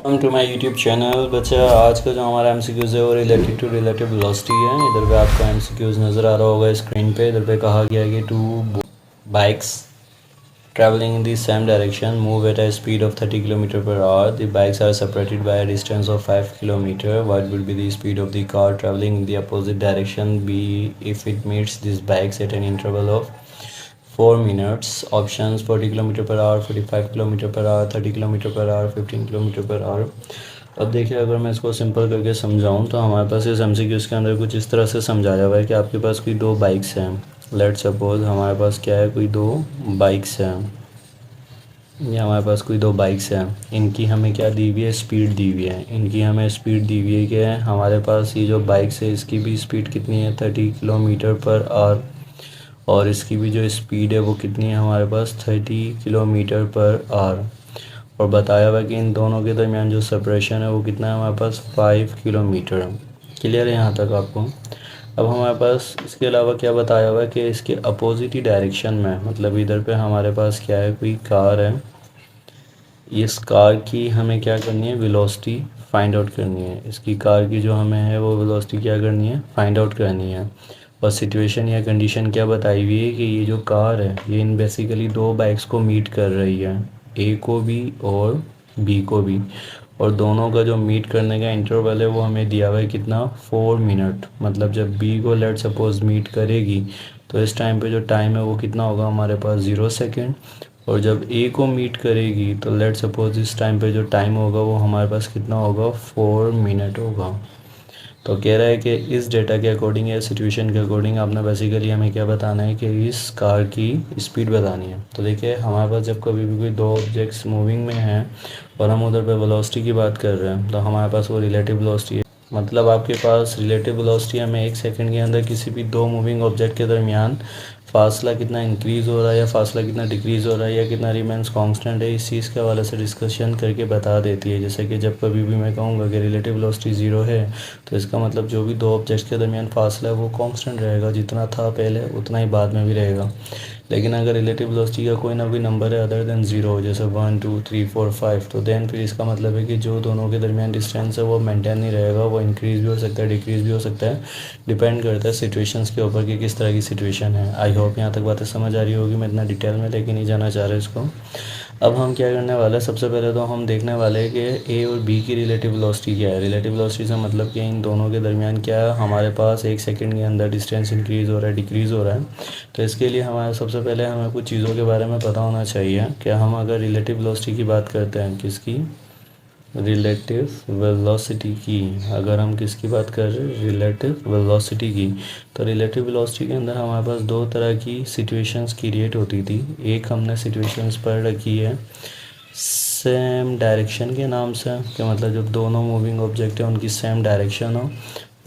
Welcome to my YouTube channel. बच्चा, आज का जो हमारा एमसीक्यूज है वो रिलेटेड टू रिलेटिव वेलोसिटी है। इधर पे आपको एमसीक्यूज नज़र आ रहा होगा स्क्रीन पे। इधर पे कहा गया है कि two bikes traveling in the same direction move at a speed of 30 km per hour. The bikes are separated by a distance of 5 km. What will be the speed of the car traveling in the opposite direction b if it meets these bikes at an interval of 4 minutes? Options: 40 km per hour, 45 km per hour, 30 km per hour, 15 km per hour. अब देखिए, अगर मैं इसको simple करके समझाऊं तो हमारे पास इस एमसीक्यूज के अंदर कुछ इस तरह से समझाया हुआ है कि आपके पास कोई दो बाइक्स हैं। लेट्स सपोज हमारे पास क्या है, कोई दो बाइक्स हैं। ये हमारे पास कोई दो बाइक्स हैं, इनकी हमें क्या दी हुई है, स्पीड दी हुई है। इनकी हमें स्पीड दी हुई है कि हमारे पास ये जो बाइक्स है इसकी भी स्पीड कितनी है, 30 किलोमीटर पर आवर। और इसकी भी जो स्पीड है वो कितनी है हमारे पास, 30 किलोमीटर पर आवर। और बताया हुआ है कि इन दोनों के दरमियान जो सेपरेशन है वो कितना है हमारे पास, 5 किलोमीटर। क्लियर है यहाँ तक आपको? अब हमारे पास इसके अलावा क्या बताया हुआ है कि इसके अपोजिट ही डायरेक्शन में, मतलब इधर पे हमारे पास क्या है, कोई कार है। इस कार की हमें क्या करनी है, वेलोसिटी फाइंड आउट करनी है। इसकी कार की जो हमें है वो वेलोसिटी क्या करनी है, फाइंड आउट करनी है। और सिचुएशन या कंडीशन क्या बताई हुई है कि ये जो कार है ये इन बेसिकली दो बाइक्स को मीट कर रही है, ए को भी और बी को भी। और दोनों का जो मीट करने का इंटरवल है वो हमें दिया हुआ है कितना, 4 मिनट। मतलब जब बी को लेट सपोज मीट करेगी तो इस टाइम पे जो टाइम है वो कितना होगा हमारे पास, 0 सेकेंड। और जब ए को मीट करेगी तो लेट सपोज इस टाइम पे जो टाइम होगा वो हमारे पास कितना होगा, 4 मिनट होगा। तो कह रहा है कि इस डेटा के अकॉर्डिंग या सिचुएशन के अकॉर्डिंग आपने बेसिकली हमें क्या बताना है कि इस कार की स्पीड बतानी है। तो देखिए, हमारे पास जब कभी भी कोई दो ऑब्जेक्ट्स मूविंग में हैं और हम उधर पे वेलोसिटी की बात कर रहे हैं तो हमारे पास वो रिलेटिव वेलोसिटी है। मतलब आपके पास रिलेटिव वेलोसिटी हमें 1 सेकंड के अंदर किसी भी दो मूविंग ऑब्जेक्ट के दरमियान फासला कितना इंक्रीज़ हो रहा है या फासला कितना डिक्रीज़ हो रहा है या कितना रिमेंस कांस्टेंट है, इस चीज़ के हवाले से डिस्कशन करके बता देती है। जैसे कि जब कभी भी मैं कहूँगा कि रिलेटिव वेलोसिटी 0 है तो इसका मतलब जो भी दो ऑब्जेक्ट्स के दरमियान फासला है वो कांस्टेंट रहेगा, जितना था पहले उतना ही बाद में भी रहेगा। लेकिन अगर रिलेटिव वेलोसिटी का कोई ना कोई नंबर है अदर देन 0, जैसे 1 2 3 4 5, तो देन फिर इसका मतलब है कि जो दोनों के दरमियान डिस्टेंस है वो मेंटेन नहीं रहेगा, वो इंक्रीज़ भी हो सकता है, डिक्रीज़ भी हो सकता है। डिपेंड करता है सिचुएशंस के ऊपर कि किस तरह की सिचुएशन है। आई होप यहाँ तक बातें समझ आ रही होगी। मैं इतना डिटेल में लेके नहीं जाना चाह रहा इसको। अब हम क्या करने वाले हैं, सबसे पहले तो हम देखने वाले हैं कि ए और बी की रिलेटिव वेलोसिटी क्या है। रिलेटिव वेलोसिटी से मतलब कि इन दोनों के दरमियान क्या है, हमारे पास 1 सेकंड के अंदर डिस्टेंस इंक्रीज़ हो रहा है, डिक्रीज़ हो रहा है। तो इसके लिए हमारे सबसे पहले हमें कुछ चीज़ों के बारे में पता होना चाहिए कि हम अगर रिलेटिव वेलोसिटी की बात करते हैं, किसकी, रिलेटिव वेलोसिटी की। अगर हम किसकी बात कर रहे हैं, रिलेटिव वेलोसिटी की, तो रिलेटिव वेलोसिटी के अंदर हमारे पास दो तरह की सिचुएशंस क्रिएट होती थी। एक हमने सिचुएशंस पढ़ रखी है सेम डायरेक्शन के नाम से, कि मतलब जब दोनों मूविंग ऑब्जेक्ट है उनकी सेम डायरेक्शन हो।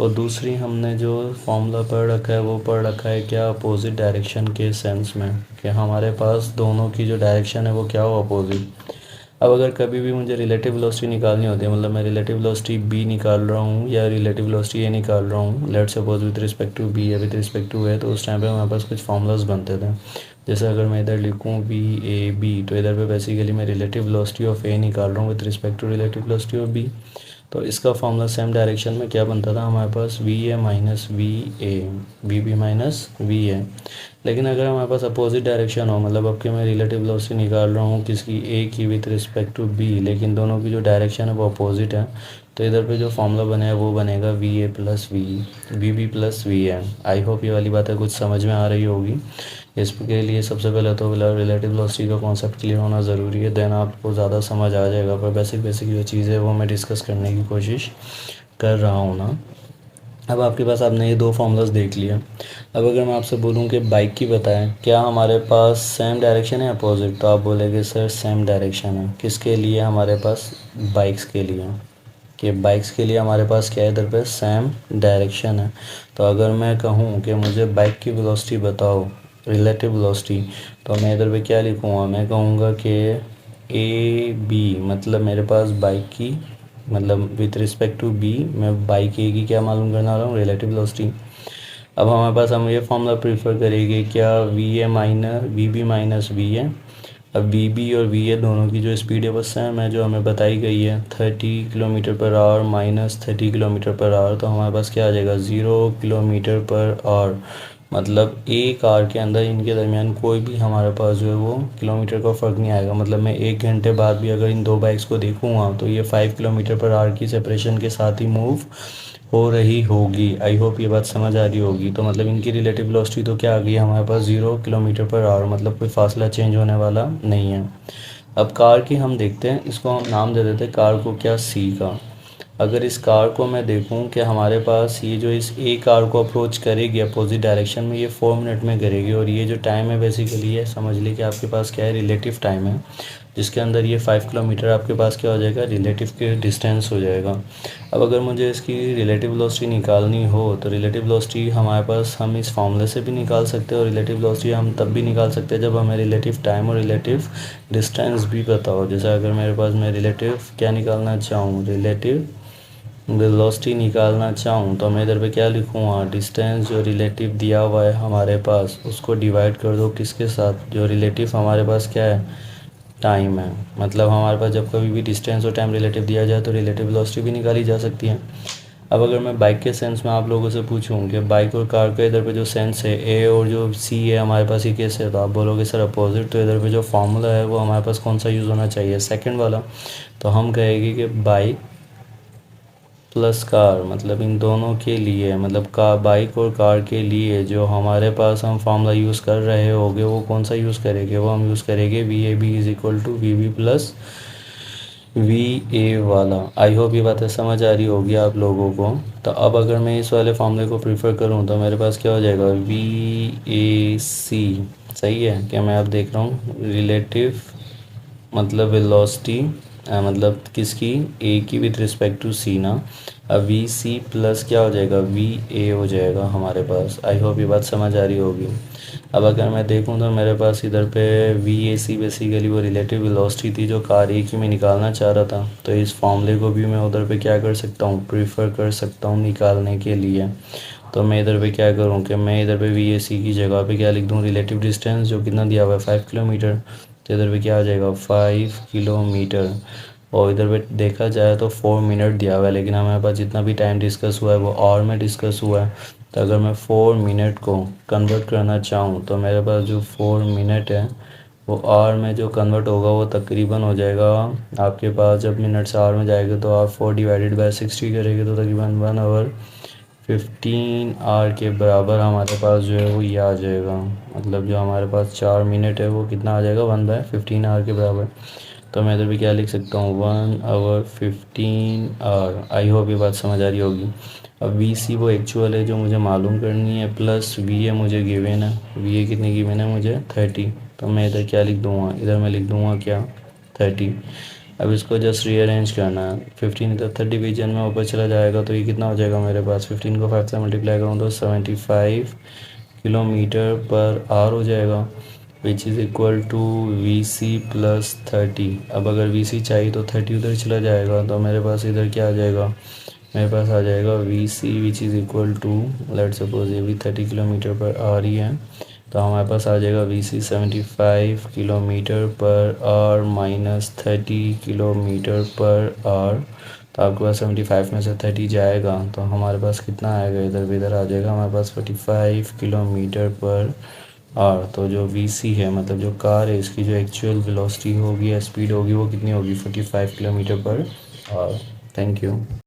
और दूसरी हमने जो फॉर्मूला पढ़ रखा है वो पढ़ रखा है क्या, अपोजिट डायरेक्शन के सेंस में, कि हमारे पास दोनों की जो डायरेक्शन है वो क्या हो, अपोजिट। अब अगर कभी भी मुझे रिलेटिव वेलोसिटी निकालनी होती है, मतलब मैं रिलेटिव वेलोसिटी बी निकाल रहा हूँ या रिलेटिव वेलोसिटी ए निकाल रहा हूँ, let's suppose with respect to B या विद रिस्पेक्ट टू ए, तो उस टाइम पे हमारे पास कुछ फार्मूलाज बनते थे। जैसे अगर मैं इधर लिखूँ वी ए बी, तो इधर पे बेसिकली मैं रिलेटिव वेलोसिटी ऑफ ए निकाल रहा हूँ with respect to relative velocity of B. तो इसका फॉर्मूला सेम डायरेक्शन में क्या बनता था हमारे पास, V A minus V A, V B minus V A. लेकिन अगर हमारे पास अपोजिट डायरेक्शन हो, मतलब अब कि मैं रिलेटिव वेलोसिटी निकाल रहा हूँ किसकी, ए की विथ रिस्पेक्ट टू बी, लेकिन दोनों की जो डायरेक्शन है वो अपोजिट है, तो इधर पे जो फॉर्मूला बनेगा वो बनेगा V A plus V B plus V A. I hope ये वाली बातें कुछ समझ में आ रही होगी। इसके लिए सबसे पहले तो रिलेटिव वेलोसिटी का कॉन्सेप्ट क्लियर होना ज़रूरी है, देन आपको ज़्यादा समझ आ जाएगा। पर बेसिक जो चीज़ें वो मैं डिस्कस करने की कोशिश कर रहा हूँ ना। अब आपके पास आपने ये दो फार्मूलाज देख लिया। अब अगर मैं आपसे बोलूँ कि बाइक की बताएं, क्या हमारे पास सेम डायरेक्शन है अपोजिट, तो आप बोलेंगे सर सेम डायरेक्शन है। किसके लिए, हमारे पास बाइक्स के लिए, कि बाइक्स के लिए हमारे पास क्या है, इधर पे सेम डायरेक्शन है। तो अगर मैं कहूँ कि मुझे बाइक की वेलोसिटी बताओ, रिलेटिव वेलोसिटी, तो मैं इधर पे क्या लिखूँगा, मैं कहूँगा कि ए बी, मतलब मेरे पास बाइक की, मतलब विथ रिस्पेक्ट टू बी मैं बाइक ए की क्या मालूम करना रहा हूँ, रिलेटिव वेलोसिटी। अब हमारे पास हम ये फॉर्मूला प्रीफर करेंगे क्या, V A minus V B minus V A, अब वी बी और वी ए दोनों की जो स्पीड है वो सेम है जो हमें बताई गई है 30 km/h माइनस 30 km/h, तो हमारे पास क्या आ जाएगा 0 km/h। मतलब एक आर के अंदर इनके दरमियान कोई भी हमारे पास जो है वो किलोमीटर का फ़र्क नहीं आएगा। मतलब मैं 1 घंटे बाद भी अगर इन दो बाइक्स को देखूंगा तो ये 5 km/h की सेपरेशन के साथ ही मूव हो रही होगी। आई होप ये बात समझ आ रही होगी। तो मतलब इनकी रिलेटिव वेलोसिटी तो क्या आ गई हमारे पास 0 km/h, मतलब कोई फासला चेंज होने वाला नहीं है। अब कार की हम देखते हैं, इसको हम नाम दे देते हैं कार को क्या, सी का। अगर इस कार को मैं देखूं कि हमारे पास ये जो इस ए कार को अप्रोच करेगी अपोजिट डायरेक्शन में, ये 4 मिनट में करेगी। और ये जो टाइम है बेसिकली ये समझ लीजिए कि आपके पास क्या है, रिलेटिव टाइम है, जिसके अंदर ये 5 किलोमीटर आपके पास क्या हो जाएगा, रिलेटिव के डिस्टेंस हो जाएगा। अब अगर मुझे इसकी रिलेटिव वेलोसिटी निकालनी हो तो रिलेटिव वेलोसिटी हमारे पास हम इस फॉर्मूले से भी निकाल सकते हैं, और रिलेटिव वेलोसिटी हम तब भी निकाल सकते हैं जब हमें रिलेटिव टाइम और रिलेटिव डिस्टेंस भी पता हो। जैसे अगर मेरे पास मैं रिलेटिव क्या निकालना चाहूँ, रिलेटिव वेलोसिटी निकालना चाहूँ तो मैं इधर पे क्या लिखूँगा, डिस्टेंस जो रिलेटिव दिया हुआ है हमारे पास उसको डिवाइड कर दो किसके साथ, जो रिलेटिव हमारे पास क्या है, टाइम है। मतलब हमारे पास जब कभी भी डिस्टेंस और टाइम रिलेटिव दिया जाए तो रिलेटिव वेलोसिटी भी निकाली जा सकती है। अब अगर मैं बाइक के सेंस में आप लोगों से पूछूं कि बाइक और कार का इधर पे जो सेंस है ए और जो सी है हमारे पास ये कैसे है, तो आप बोलोगे सर अपोजिट, तो इधर पे जो फॉर्मूला है वो हमारे पास कौन सा यूज़ होना चाहिए, सेकंड वाला। तो हम कहेंगे कि बाइक प्लस कार, मतलब इन दोनों के लिए, मतलब कार, बाइक और कार के लिए जो हमारे पास हम फार्मूला यूज़ कर रहे होंगे वो कौन सा यूज़ करेंगे, वो हम यूज़ करेंगे V A B is equal to V B plus V A वाला। आई होप ये बातें समझ आ रही होगी आप लोगों को। तो अब अगर मैं इस वाले फार्मूले को प्रीफर करूँ तो मेरे पास क्या हो जाएगा, वी ए सी। सही है क्या, मैं अब देख रहा हूँ रिलेटिव मतलब वेलोसिटी मतलब किसकी, ए की विद रिस्पेक्ट टू सी ना। अब वी सी प्लस क्या हो जाएगा, वी ए हो जाएगा हमारे पास। आई होप ये बात समझ आ रही होगी। अब अगर मैं देखूं तो मेरे पास इधर पे वी ए सी बेसिकली वो रिलेटिव वेलोसिटी थी जो कार ए की मैं निकालना चाह रहा था। तो इस फॉर्मूले को भी मैं उधर पे क्या कर सकता हूँ, प्रीफर कर सकता हूँ निकालने के लिए। तो मैं इधर पे क्या करूँ कि मैं इधर पे वी ए सी की जगह पे क्या लिख दूँ, रिलेटिव डिस्टेंस जो कितना दिया हुआ है 5 किलोमीटर। तो इधर पे क्या आ जाएगा 5 किलोमीटर। और इधर पे देखा जाए तो 4 मिनट दिया हुआ है, लेकिन हमारे पास जितना भी टाइम डिस्कस हुआ है वो आवर में डिस्कस हुआ है। तो अगर मैं 4 मिनट को कन्वर्ट करना चाहूँ तो मेरे पास जो 4 मिनट है वो आवर में जो कन्वर्ट होगा वो तकरीबन हो जाएगा आपके पास, जब मिनट से आवर में जाएगा तो आप 4/60 करेंगे तो तकरीबन 1 आवर 15 आवर के बराबर हमारे पास जो है वो ये आ जाएगा। मतलब जो हमारे पास 4 मिनट है वो कितना आ जाएगा, 1/15 आवर के बराबर। तो मैं इधर भी क्या लिख सकता हूँ, 1 आवर 15 आवर। आई होप ये बात समझ आ रही होगी। अब वी सी वो एक्चुअल है जो मुझे मालूम करनी है, प्लस वी ए मुझे गिवन है, वी ए कितनी गिवन है मुझे 30। तो मैं इधर क्या लिख दूँगा, इधर मैं लिख दूँगा क्या 30। अब इसको जस्ट रीअरेंज करना है, 15 इधर 30 डिवीजन में ऊपर चला जाएगा तो ये कितना हो जाएगा मेरे पास, 15 को 5 से मल्टीप्लाई करूँ तो 75 किलोमीटर पर आवर हो जाएगा, which is equal to V C plus 30। अब अगर वी सी चाहिए तो 30 उधर चला जाएगा तो मेरे पास इधर क्या आ जाएगा, मेरे पास आ जाएगा V C which is equal to, let suppose ये भी 30 किलोमीटर पर आ रही है तो हमारे पास आ जाएगा V C 75 kilometre per hour minus 30 kilometre per hour. तो आपके पास 75 में से 30 जाएगा तो हमारे पास कितना आएगा, इधर भी इधर आ जाएगा हमारे पास 45 किलोमीटर पर आवर। तो जो वी सी है मतलब जो कार है इसकी जो एक्चुअल वेलोसिटी होगी या स्पीड होगी वो कितनी होगी, 45 kilometre per our. Thank you.